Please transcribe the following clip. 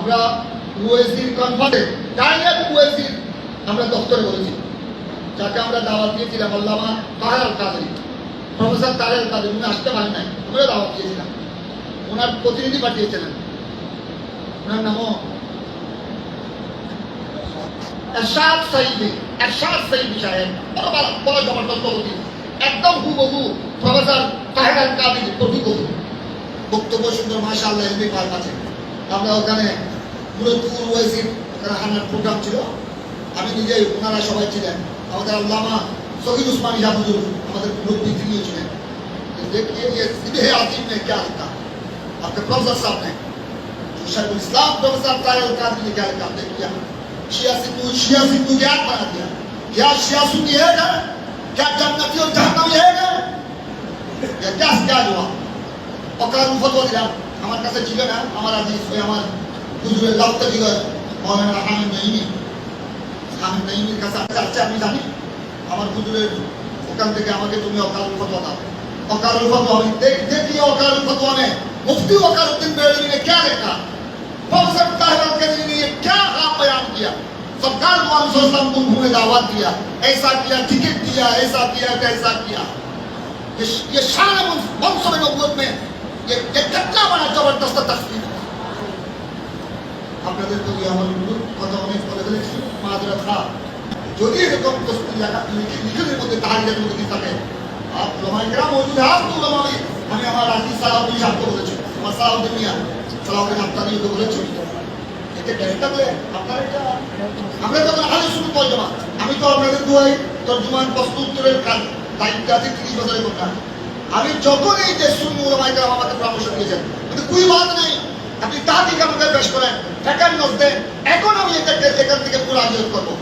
আমরা ওএসির conference direct ওএসির আমরা দপ্তরে বলেছি, যাকে আমরা দাওয়াত দিয়েছিলাম আল্লামা তাহের আল কাদেরী, প্রফেসর তাহের আল কাদেরী, উনি আসতে পারেন নাই, আমরা দাওয়াত দিয়েছিলাম, ওনার প্রতিনিধি পাঠিয়েছিলেন, ওনার নামও এরশাদ সাইদি সাহেব, বড় জবরদস্ত অতি, একদম হুবহু প্রফেসর তাহের আল কাদেরী প্রতিকূল বক্তব্য, সুন্দর মাশাআল্লাহ এমনি পার আছে। আমরা ওখানে পুরো ট্যুর ওয়েসির ওখানে হানার প্রোগ্রাম ছিল, আমি নিজেই, ওনারা সবাই ছিলেন, আমাদের আল্লামা শহীদ উসমানী হুজুর আমাদের মুরব্বী তিনিও ছিলেন। देखिए ये सीधे आजिम ने क्या लिखा, आपके प्रोफेसर साहब ने, जो शेखुल इस्लाम प्रोफेसर ताहिर अल कादरी ने क्या लिखा, आपने किया शिया सिंधु क्या बना दिया, क्या शिया सुन्नी है क्या जन्नती और जहन्नमी है क्या क्या हुआ অকারণ ফতোয়া দিলাম। আমার কাছে ছিল না, আমার আজিজ হয়ে আমার হুজুরের লাউতে দিল মৌলানা হামিদ নাঈমির কাছে আছে, আমি জানি আমার হুজুরের ওখান থেকে আমাকে তুমি অকারণ ফতোয়া দাও। অকারণ ফতোয়া আমি देखिए অকারণ ফতোয়া में मुफ्ती वकारुद्दीन बेलवी ने क्या लिखा, प्रोफेसर ताहिर अल कादरी ने ये क्या ख्वाब बयान किया, सरकार को उन्होंने दावत दिया, ऐसा किया, टिकट दिया, ऐसा किया, कैसा किया, ये शान मंसूब नबूवत में ये कितना बड़ा जबरदस्त तस्वीर है। আপনাদের প্রতি আমার অনুরোধ, কথা অনেক বলে ফেলেছি, মাযরাত খাঁ, যদি এরকম তসবির লিখিতের মধ্যে তাহারিদের মধ্যে কি থাকে, आप उलमाए किराम मौजूद है, आप तो उलमा भी, আমি আমার আজিজ সালাউদ্দিন সাহেবকে বলেছি, আমার সালাউদ্দিন মিয়া সালাউদ্দিন আফতারিকে বলেছি, এটা ক্যারেক্টারে আপনারা এটা আমরা যখন আহলে সুন্নাত ওয়াল জামাত, আমি তো আপনাদের দুয়াই তরজমান প্রস্তুতের কাজ দায়িত্ব আছে 30 বছরের কথা। আমি যখন এই যে সুন্নি উলামায়ে কেরাম আমাকে পরামর্শ দিয়েছেন, কিন্তু কোই বাত নেই, আপনি তাহকিক আমাকে পেশ করেন, ফেকার নজদে, এখন আমি এখান থেকে পুরো আয়োজন করবো।